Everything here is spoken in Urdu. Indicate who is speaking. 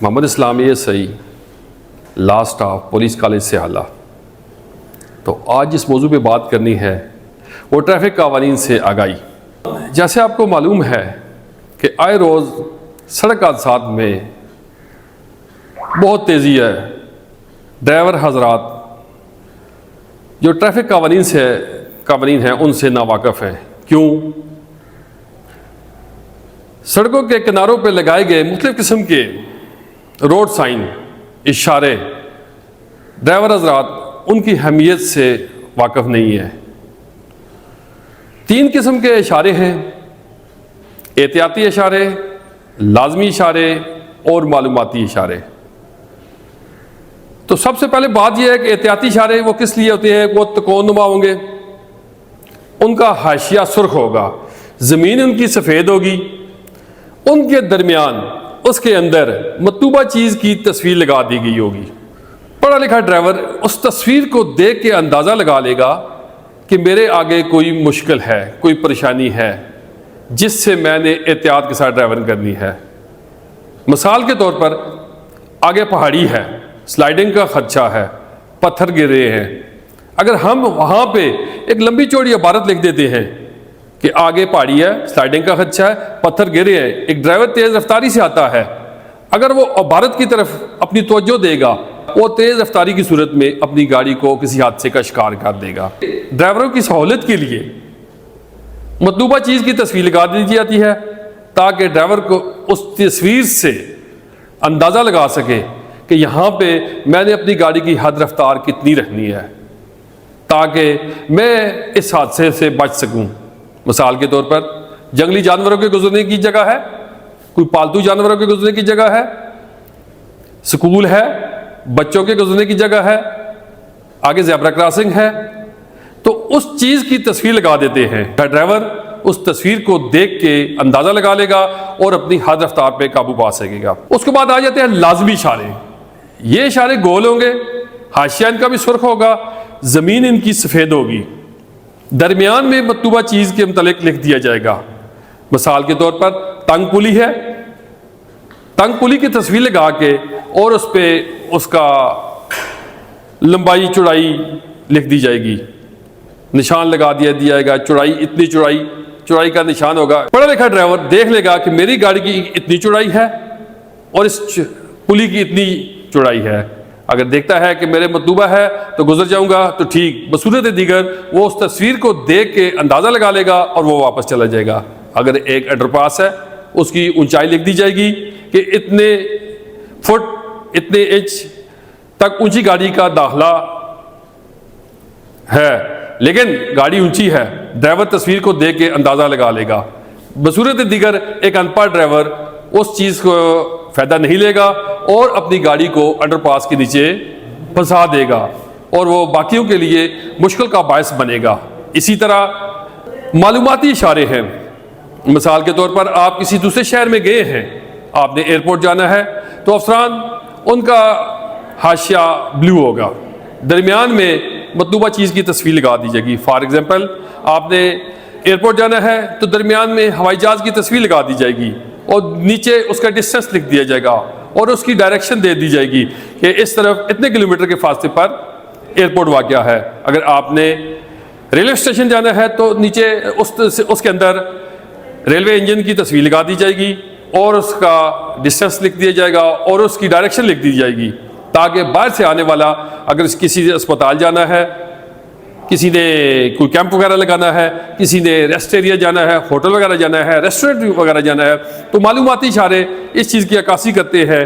Speaker 1: محمد اسلامیہ سعید لا سٹاف پولیس کالج سے اعلیٰ۔ تو آج جس موضوع پہ بات کرنی ہے وہ ٹریفک قوانین سے آگاہی۔ جیسے آپ کو معلوم ہے کہ آئے روز سڑک حادثات میں بہت تیزی ہے، ڈرائیور حضرات جو ٹریفک قوانین ہیں ان سے ناواقف ہیں۔ کیوں؟ سڑکوں کے کناروں پہ لگائے گئے مختلف قسم کے روڈ سائن، اشارے، ڈرائیور حضرات ان کی اہمیت سے واقف نہیں ہے۔ 3 قسم کے اشارے ہیں: احتیاطی اشارے، لازمی اشارے اور معلوماتی اشارے۔ تو سب سے پہلے بات یہ ہے کہ احتیاطی اشارے وہ کس لیے ہوتے ہیں؟ وہ تکون نما ہوں گے، ان کا حاشیہ سرخ ہوگا، زمین ان کی سفید ہوگی، ان کے درمیان اس کے اندر مطلوبہ چیز کی تصویر لگا دی گئی ہوگی۔ پڑھا لکھا ڈرائیور اس تصویر کو دیکھ کے اندازہ لگا لے گا کہ میرے آگے کوئی مشکل ہے، کوئی پریشانی ہے جس سے میں نے احتیاط کے ساتھ ڈرائیونگ کرنی ہے۔ مثال کے طور پر آگے پہاڑی ہے، سلائڈنگ کا خدشہ ہے، پتھر گر رہے ہیں۔ اگر ہم وہاں پہ ایک لمبی چوڑی عبارت لکھ دیتے ہیں کہ آگے پہاڑی ہے، سلائڈنگ کا خدشہ ہے، پتھر گر رہے ہیں، ایک ڈرائیور تیز رفتاری سے آتا ہے، اگر وہ عبارت کی طرف اپنی توجہ دے گا وہ تیز رفتاری کی صورت میں اپنی گاڑی کو کسی حادثے کا شکار کر دے گا۔ ڈرائیوروں کی سہولت کے لیے مطلوبہ چیز کی تصویر لگا دی جاتی ہے تاکہ ڈرائیور کو اس تصویر سے اندازہ لگا سکے کہ یہاں پہ میں نے اپنی گاڑی کی حد رفتار کتنی رکھنی ہے تاکہ میں اس حادثے سے بچ سکوں۔ مثال کے طور پر جنگلی جانوروں کے گزرنے کی جگہ ہے، کوئی پالتو جانوروں کے گزرنے کی جگہ ہے، سکول ہے، بچوں کے گزرنے کی جگہ ہے، آگے زیبرا کراسنگ ہے، تو اس چیز کی تصویر لگا دیتے ہیں۔ ڈرائیور اس تصویر کو دیکھ کے اندازہ لگا لے گا اور اپنی حد رفتار پہ قابو پا سکے گا۔ اس کے بعد آ جاتے ہیں لازمی اشارے۔ یہ اشارے گول ہوں گے، حاشیہ ان کا بھی سرخ ہوگا، زمین ان کی سفید ہوگی، درمیان میں مطلوبہ چیز کے متعلق لکھ دیا جائے گا۔ مثال کے طور پر تنگ پلی ہے، تنگ پلی کی تصویر لگا کے اور اس پہ اس کا لمبائی چوڑائی لکھ دی جائے گی، نشان لگا دیا جائے گا، چوڑائی اتنی چوڑائی کا نشان ہوگا۔ پڑھا لکھا ڈرائیور دیکھ لے گا کہ میری گاڑی کی اتنی چوڑائی ہے اور اس پلی کی اتنی چوڑائی ہے۔ اگر دیکھتا ہے کہ میرے مطلوبہ ہے تو گزر جاؤں گا تو ٹھیک، بصورت دیگر وہ اس تصویر کو دیکھ کے اندازہ لگا لے گا اور وہ واپس چلا جائے گا۔ اگر ایک انڈر پاس ہے اس کی اونچائی لکھ دی جائے گی کہ اتنے فٹ اتنے انچ تک اونچی گاڑی کا داخلہ ہے، لیکن گاڑی اونچی ہے، ڈرائیور تصویر کو دیکھ کے اندازہ لگا لے گا۔ بصورت دیگر ایک ان پڑھ ڈرائیور اس چیز کو فائدہ نہیں لے گا اور اپنی گاڑی کو انڈر پاس کے نیچے پھنسا دے گا اور وہ باقیوں کے لیے مشکل کا باعث بنے گا۔ اسی طرح معلوماتی اشارے ہیں۔ مثال کے طور پر آپ کسی دوسرے شہر میں گئے ہیں، آپ نے ایئرپورٹ جانا ہے تو افسران ان کا حاشیہ بلو ہوگا، درمیان میں مطلوبہ چیز کی تصویر لگا دی جائے گی۔ فار ایگزامپل آپ نے ایئرپورٹ جانا ہے تو درمیان میں ہوائی جہاز کی تصویر لگا دی جائے گی اور نیچے اس کا ڈسٹینس لکھ دیا جائے گا اور اس کی ڈائریکشن دے دی جائے گی کہ اس طرف اتنے کلومیٹر کے فاصلے پر ایئرپورٹ واقع ہے۔ اگر آپ نے ریلوے اسٹیشن جانا ہے تو نیچے اس کے اندر ریلوے انجن کی تصویر لگا دی جائے گی اور اس کا ڈسٹینس لکھ دیا جائے گا اور اس کی ڈائریکشن لکھ دی جائے گی تاکہ باہر سے آنے والا اگر کسی اسپتال جانا ہے، کسی نے کوئی کیمپ وغیرہ لگانا ہے، کسی نے ریسٹ ایریا جانا ہے، ہوٹل وغیرہ جانا ہے، ریسٹورنٹ وغیرہ جانا ہے، تو معلوماتی اشارے اس چیز کی عکاسی کرتے ہیں